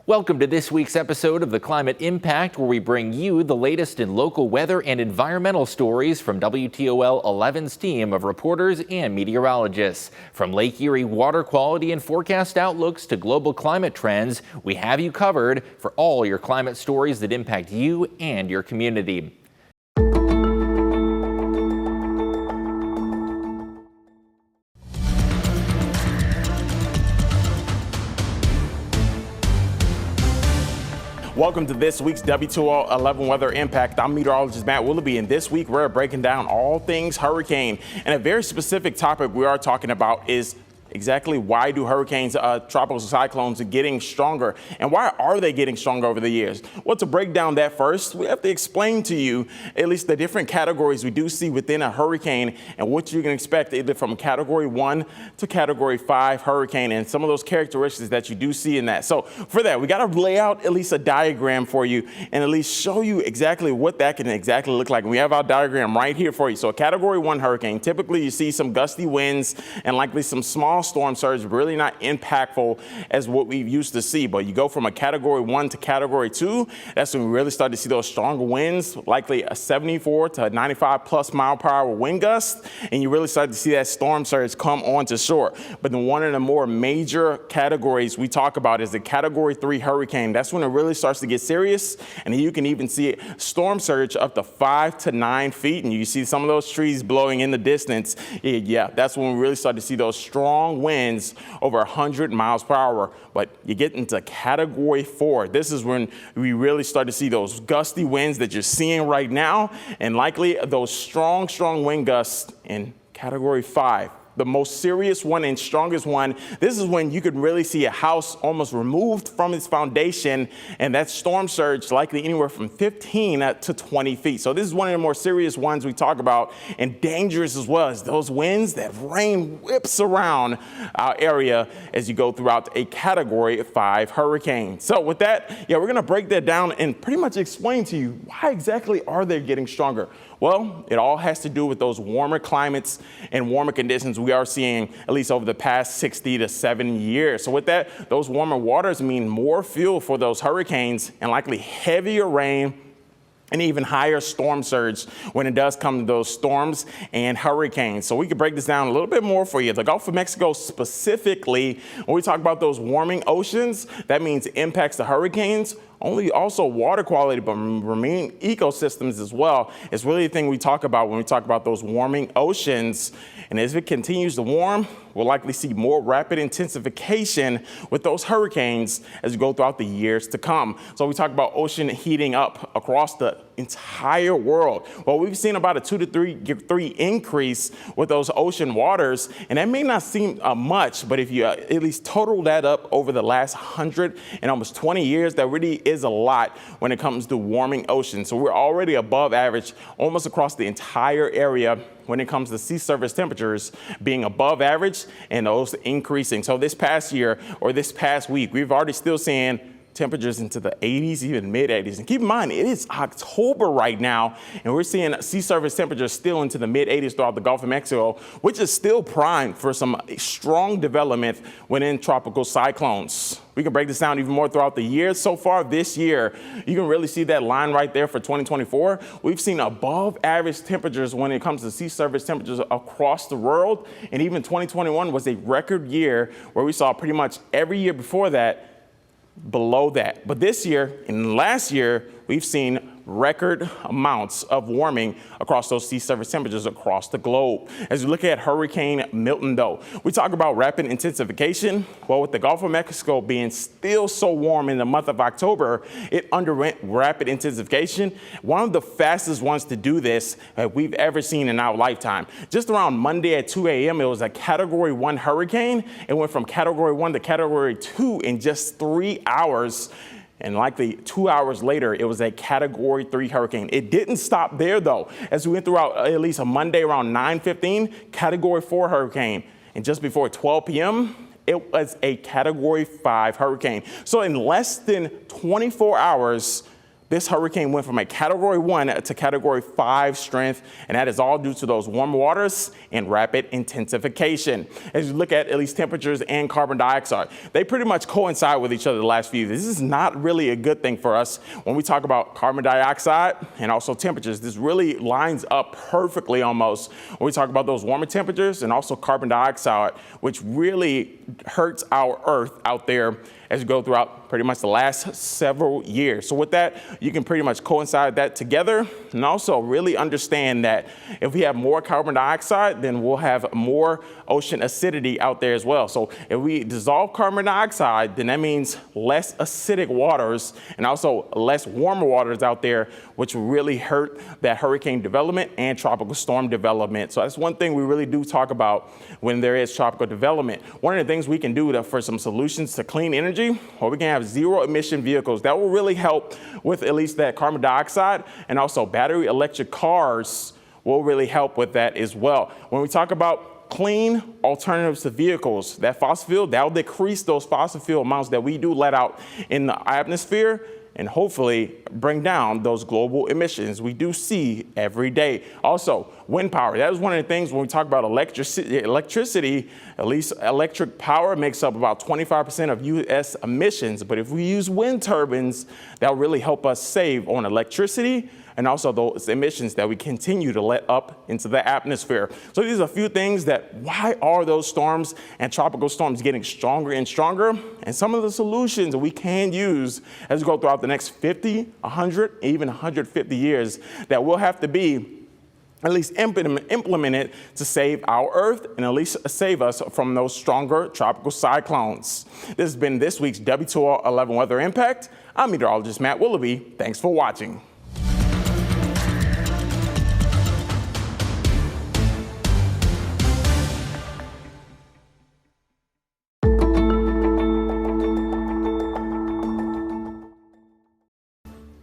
Welcome to this week's episode of The Climate Impact, where we bring you the latest in local weather and environmental stories from WTOL 11's team of reporters and meteorologists. From Lake Erie water quality and forecast outlooks to global climate trends, we have you covered for all your climate stories that impact you and your community. Welcome to this week's WTOL 11 Weather Impact. I'm meteorologist Matt Willoughby, and this week we're breaking down all things hurricane. And a very specific topic we are talking about is exactly why do hurricanes, tropical cyclones are getting stronger, and why are they getting stronger over the years? Well, to break down that first, we have to explain to you at least the different categories we do see within a hurricane and what you can expect either from Category 1 to Category 5 hurricane and some of those characteristics that you do see in that. So for that, we got to lay out at least a diagram for you and at least show you exactly what that can exactly look like. And we have our diagram right here for you. So a Category 1 hurricane, typically you see some gusty winds and likely some small storm surge, really not impactful as what we used to see. But you go from a Category 1 to Category 2, that's when we really start to see those stronger winds, likely a 74 to 95 plus mile per hour wind gust, and you really start to see that storm surge come onto shore. But then one of the more major categories we talk about is the Category 3 hurricane. That's when it really starts to get serious, and you can even see storm surge up to 5 to 9 feet, and you see some of those trees blowing in the distance. Yeah, that's when we really start to see those strong winds over 100 miles per hour. But you get into Category 4. This is when we really start to see those gusty winds that you're seeing right now, and likely those strong wind gusts in Category 5. The most serious one and strongest one, this is when you could really see a house almost removed from its foundation, and that storm surge likely anywhere from 15 to 20 feet. So this is one of the more serious ones we talk about, and dangerous as well as those winds that rain whips around our area as you go throughout a Category 5 hurricane. So with that, we're going to break that down and pretty much explain to you why exactly are they getting stronger. Well, it all has to do with those warmer climates and warmer conditions we are seeing at least over the past 60 to 70 years. So with that, those warmer waters mean more fuel for those hurricanes and likely heavier rain and even higher storm surge when it does come to those storms and hurricanes. So we can break this down a little bit more for you. The Gulf of Mexico specifically, when we talk about those warming oceans, that means it impacts the hurricanes, only also water quality, but marine ecosystems as well. It's really the thing we talk about when we talk about those warming oceans. And as it continues to warm, we'll likely see more rapid intensification with those hurricanes as we go throughout the years to come. So we talk about ocean heating up across the entire world. Well, we've seen about a 2 to 3 increase with those ocean waters, and that may not seem much, but if you at least total that up over the last 100 and almost 20 years, that really is a lot when it comes to warming oceans. So we're already above average almost across the entire area when it comes to sea surface temperatures being above average and those increasing. So this past year or this past week, we've already still seen temperatures into the 80s, even mid 80s. And keep in mind, it is October right now, and we're seeing sea surface temperatures still into the mid 80s throughout the Gulf of Mexico, which is still primed for some strong development within tropical cyclones. We can break this down even more throughout the year. So far this year, you can really see that line right there for 2024. We've seen above average temperatures when it comes to sea surface temperatures across the world. And even 2021 was a record year where we saw pretty much every year before that below that. But this year and last year, we've seen record amounts of warming across those sea surface temperatures across the globe. As we look at Hurricane Milton, though, we talk about rapid intensification. Well, with the Gulf of Mexico being still so warm in the month of October, it underwent rapid intensification. One of the fastest ones to do this that we've ever seen in our lifetime. Just around Monday at 2 a.m., it was a Category 1 hurricane. It went from Category 1 to Category 2 in just 3 hours. And likely 2 hours later, it was a Category 3 hurricane. It didn't stop there, though. As we went throughout at least a Monday around 9:15, Category 4 hurricane. And just before 12 p.m., it was a Category 5 hurricane. So in less than 24 hours, this hurricane went from a Category 1 to Category 5 strength, and that is all due to those warm waters and rapid intensification. As you look at least temperatures and carbon dioxide, they pretty much coincide with each other the last few years. This is not really a good thing for us when we talk about carbon dioxide and also temperatures. This really lines up perfectly almost when we talk about those warmer temperatures and also carbon dioxide, which really hurts our Earth out there as you go throughout pretty much the last several years. So with that, you can pretty much coincide that together and also really understand that if we have more carbon dioxide, then we'll have more ocean acidity out there as well. So if we dissolve carbon dioxide, then that means less acidic waters and also less warmer waters out there, which will really hurt that hurricane development and tropical storm development. So that's one thing we really do talk about when there is tropical development. One of the things we can do for some solutions to clean energy, or we can have zero emission vehicles. That will really help with at least that carbon dioxide, and also battery electric cars will really help with that as well. When we talk about clean alternatives to vehicles, that fossil fuel, that will decrease those fossil fuel amounts that we do let out in the atmosphere, and hopefully bring down those global emissions we do see every day. Also, wind power. That is one of the things when we talk about electricity, at least electric power makes up about 25% of U.S. emissions. But if we use wind turbines, that will really help us save on electricity and also those emissions that we continue to let up into the atmosphere. So these are a few things that why are those storms and tropical storms getting stronger and stronger? And some of the solutions that we can use as we go throughout the next 50, 100, even 150 years that will have to be at least implemented to save our Earth and at least save us from those stronger tropical cyclones. This has been this week's WTOL 11 Weather Impact. I'm meteorologist Matt Willoughby. Thanks for watching.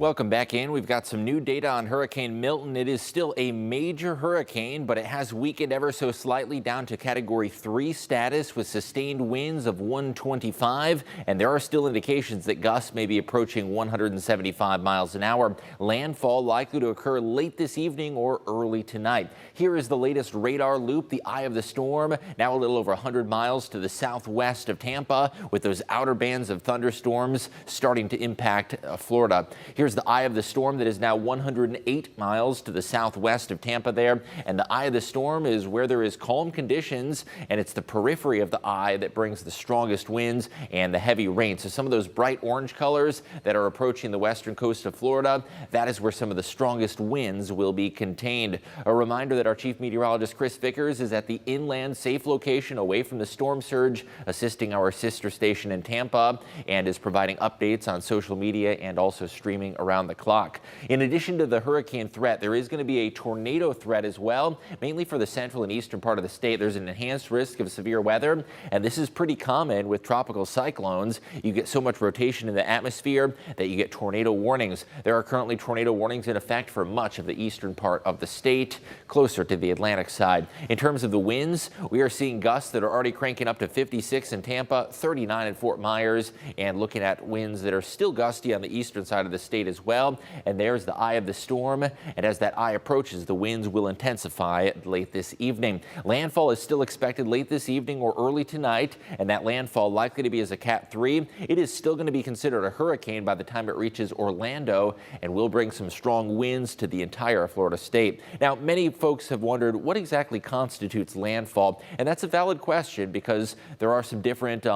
Welcome back in. We've got some new data on Hurricane Milton. It is still a major hurricane, but it has weakened ever so slightly down to Category 3 status with sustained winds of 125. And there are still indications that gusts may be approaching 175 miles an hour. Landfall likely to occur late this evening or early tonight. Here is the latest radar loop, the eye of the storm, now a little over 100 miles to the southwest of Tampa, with those outer bands of thunderstorms starting to impact Florida. Here's the eye of the storm that is now 108 miles to the southwest of Tampa there. And the eye of the storm is where there is calm conditions, and it's the periphery of the eye that brings the strongest winds and the heavy rain. So some of those bright orange colors that are approaching the western coast of Florida, that is where some of the strongest winds will be contained. A reminder that our chief meteorologist Chris Vickers is at the inland safe location away from the storm surge, assisting our sister station in Tampa, and is providing updates on social media and also streaming around the clock. In addition to the hurricane threat, there is going to be a tornado threat as well, mainly for the central and eastern part of the state. There's an enhanced risk of severe weather, and this is pretty common with tropical cyclones. You get so much rotation in the atmosphere that you get tornado warnings. There are currently tornado warnings in effect for much of the eastern part of the state, closer to the Atlantic side. In terms of the winds, we are seeing gusts that are already cranking up to 56 in Tampa, 39 in Fort Myers, and looking at winds that are still gusty on the eastern side of the state as well. And there's the eye of the storm. And as that eye approaches, the winds will intensify late this evening. Landfall is still expected late this evening or early tonight, and that landfall likely to be as a Cat 3. It is still going to be considered a hurricane by the time it reaches Orlando and will bring some strong winds to the entire Florida state. Now, many folks have wondered what exactly constitutes landfall, and that's a valid question because there are some different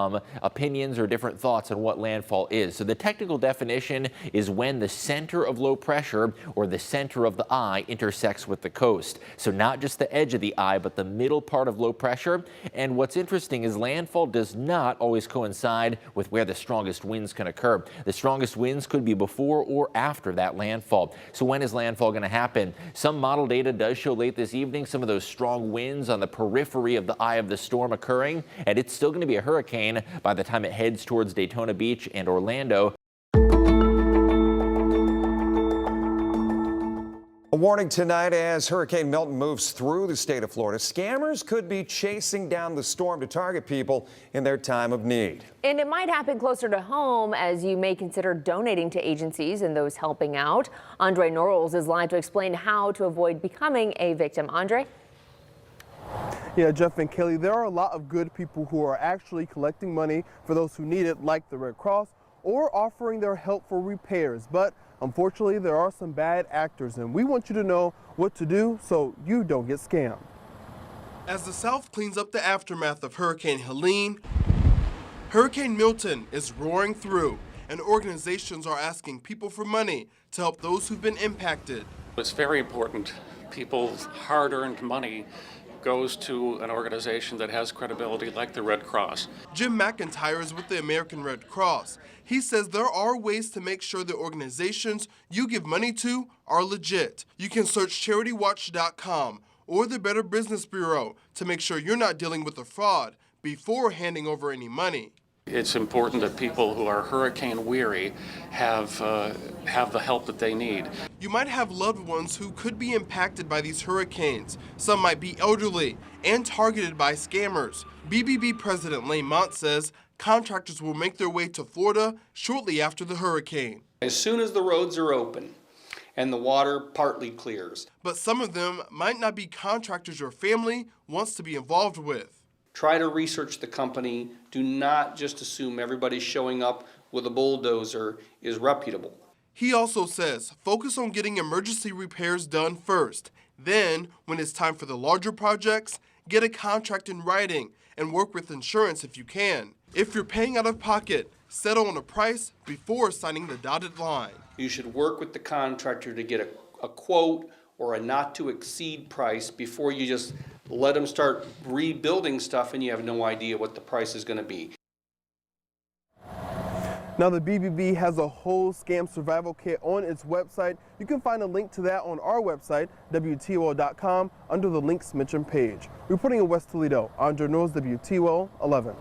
opinions or different thoughts on what landfall is. So the technical definition is when the center of low pressure or the center of the eye intersects with the coast. So not just the edge of the eye, but the middle part of low pressure. And what's interesting is landfall does not always coincide with where the strongest winds can occur. The strongest winds could be before or after that landfall. So when is landfall going to happen? Some model data does show late this evening some of those strong winds on the periphery of the eye of the storm occurring, and it's still going to be a hurricane by the time it heads towards Daytona Beach and Orlando. warning tonight as Hurricane Milton moves through the state of Florida. Scammers could be chasing down the storm to target people in their time of need. And it might happen closer to home as you may consider donating to agencies and those helping out. Andre Norrells is live to explain how to avoid becoming a victim. Andre? Yeah, Jeff and Kelly, there are a lot of good people who are actually collecting money for those who need it, like the Red Cross, or offering their help for repairs. But unfortunately, there are some bad actors, and we want you to know what to do so you don't get scammed. As the South cleans up the aftermath of Hurricane Helene, Hurricane Milton is roaring through, and organizations are asking people for money to help those who've been impacted. It's very important. People's hard-earned money goes to an organization that has credibility like the Red Cross. Jim McIntyre is with the American Red Cross. He says there are ways to make sure the organizations you give money to are legit. You can search CharityWatch.com or the Better Business Bureau to make sure you're not dealing with a fraud before handing over any money. It's important that people who are hurricane weary have the help that they need. You might have loved ones who could be impacted by these hurricanes. Some might be elderly and targeted by scammers. BBB President Lane Mott says contractors will make their way to Florida shortly after the hurricane. As soon as the roads are open and the water partly clears. But some of them might not be contractors your family wants to be involved with. Try to research the company. Do not just assume everybody showing up with a bulldozer is reputable. He also says focus on getting emergency repairs done first. Then, when it's time for the larger projects, get a contract in writing and work with insurance if you can. If you're paying out of pocket, settle on a price before signing the dotted line. You should work with the contractor to get a quote or a not to exceed price before you just let them start rebuilding stuff and you have no idea what the price is going to be. Now the BBB has a whole scam survival kit on its website. You can find a link to that on our website, WTOL.com, under the links mentioned page. Reporting in West Toledo, Andre Norrells, WTOL 11.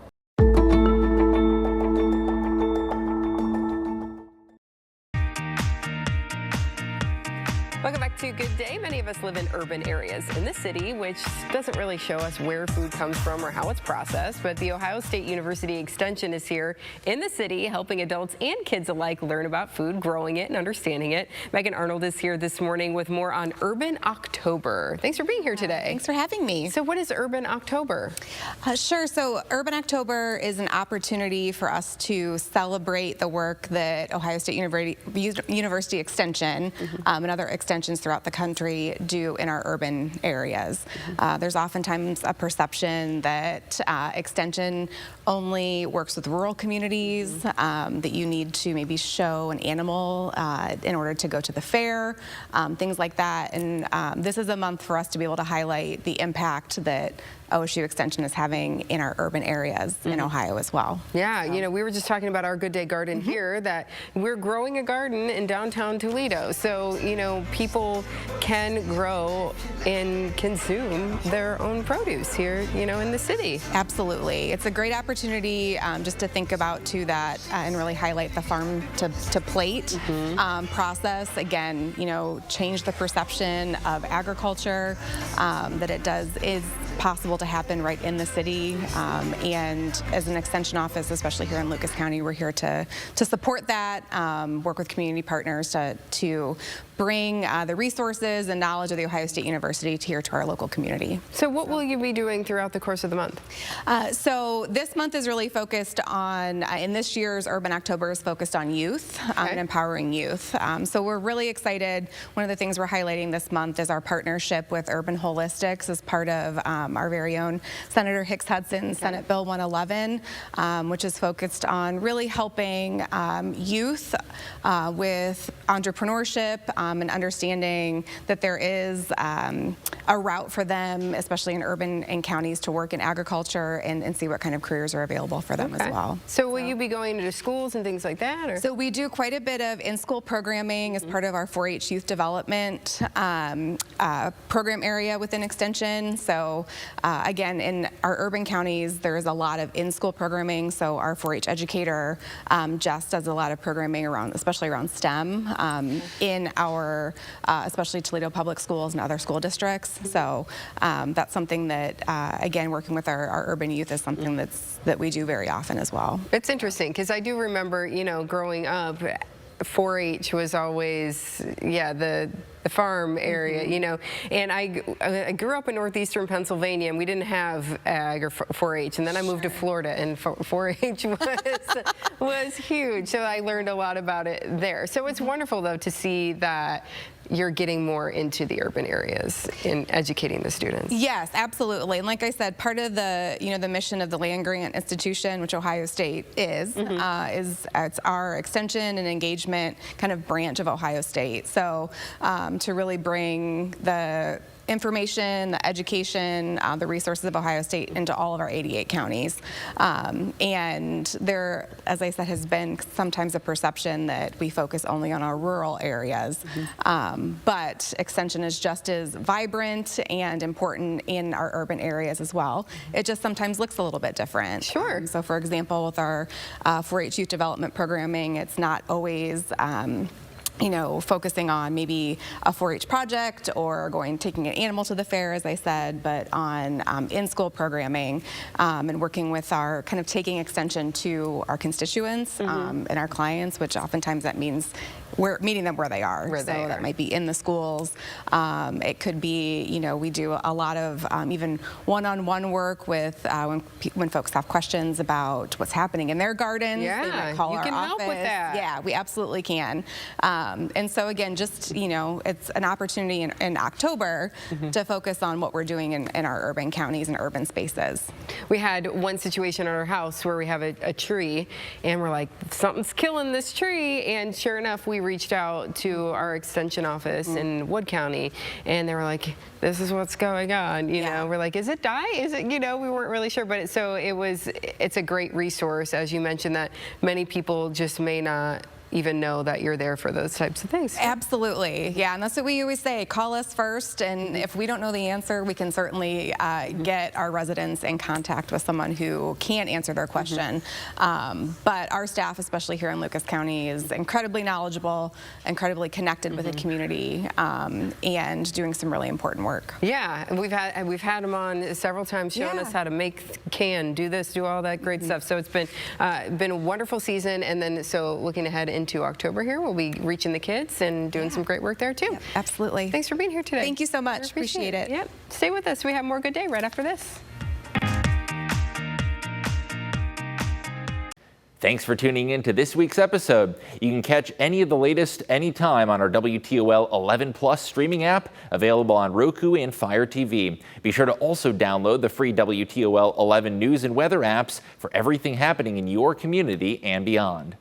Welcome back to Good Day. Many of us live in urban areas in the city, which doesn't really show us where food comes from or how it's processed. But the Ohio State University Extension is here in the city, helping adults and kids alike learn about food, growing it and understanding it. Megan Arnold is here this morning with more on Urban October. Thanks for being here today. Thanks for having me. So what is Urban October? Sure. So Urban October is an opportunity for us to celebrate the work that Ohio State University Extension and other extensions throughout the country do in our urban areas. There's oftentimes a perception that Extension only works with rural communities, that you need to maybe show an animal in order to go to the fair, things like that. And this is a month for us to be able to highlight the impact that OSU Extension is having in our urban areas in Ohio as well. Yeah, you know, we were just talking about our Good Day Garden here, that we're growing a garden in downtown Toledo. So, you know, people can grow and consume their own produce here, you know, in the city. Absolutely. It's a great opportunity just to think about too that and really highlight the farm to plate process. Again, you know, change the perception of agriculture, that it is possible to happen right in the city, and as an extension office, especially here in Lucas County, we're here to support that, work with community partners to bring the resources and knowledge of the Ohio State University here to our local community. So what will you be doing throughout the course of the month? So this month is really focused on, in this year's Urban October is focused on youth and empowering youth. So we're really excited. One of the things we're highlighting this month is our partnership with Urban Holistics as part of our very own Senator Hicks Hudson Senate Bill 111, which is focused on really helping youth with entrepreneurship and understanding that there is a route for them, especially in urban and counties, to work in agriculture and see what kind of careers are available for them as well. So will you be going into schools and things like that? Or? So we do quite a bit of in-school programming as part of our 4-H youth development program area within Extension. So again, in our urban counties, there's a lot of in-school programming. So our 4-H educator just does a lot of programming around, especially around STEM, in our, especially Toledo Public Schools and other school districts. So that's something that, again, working with our urban youth is something that we do very often as well. It's interesting because I do remember, you know, growing up, 4-H was always, the farm area, you know, and I grew up in northeastern Pennsylvania, and we didn't have ag or 4-H, and then I moved to Florida, and 4-H was huge, so I learned a lot about it there. So it's wonderful, though, to see that you're getting more into the urban areas in educating the students. Yes, absolutely. And like I said, part of the, you know, the mission of the land grant institution, which Ohio State is it's our extension and engagement kind of branch of Ohio State. So to really bring the information, the education, the resources of Ohio State into all of our 88 counties. And there, as I said, has been sometimes a perception that we focus only on our rural areas. But extension is just as vibrant and important in our urban areas as well. It just sometimes looks a little bit different. Sure. So for example, with our 4-H youth development programming, it's not always you know, focusing on maybe a 4-H project or taking an animal to the fair, as I said, but on in-school programming and working with our kind of taking extension to our constituents and our clients, which oftentimes that means we're meeting them where they are. That might be in the schools. It could be, you know, we do a lot of even one-on-one work with when folks have questions about what's happening in their gardens. Yeah, they might call you our can office. help with that. Yeah, we absolutely can. And so again, just, you know, it's an opportunity in October to focus on what we're doing in our urban counties and urban spaces. We had one situation at our house where we have a tree, and we're like, something's killing this tree, and sure enough, we reached out to our extension office in Wood County, and they were like, this is what's going on, you know. We're like, is it die? Is it, you know, we weren't really sure, but it's a great resource, as you mentioned, that many people just may not even know that you're there for those types of things. Absolutely, yeah, and that's what we always say, call us first, and if we don't know the answer, we can certainly get our residents in contact with someone who can answer their question. But our staff, especially here in Lucas County, is incredibly knowledgeable, incredibly connected with the community, and doing some really important work. Yeah, and we've had them on several times showing us how to make do this, do all that great stuff. So it's been a wonderful season, and then so looking ahead into October here, we'll be reaching the kids and doing some great work there too. Yep, absolutely. Thanks for being here today. Thank you so much. Appreciate it. Yep. Stay with us. We have more Good Day right after this. Thanks for tuning in to this week's episode. You can catch any of the latest anytime on our WTOL 11 Plus streaming app, available on Roku and Fire TV. Be sure to also download the free WTOL 11 news and weather apps for everything happening in your community and beyond.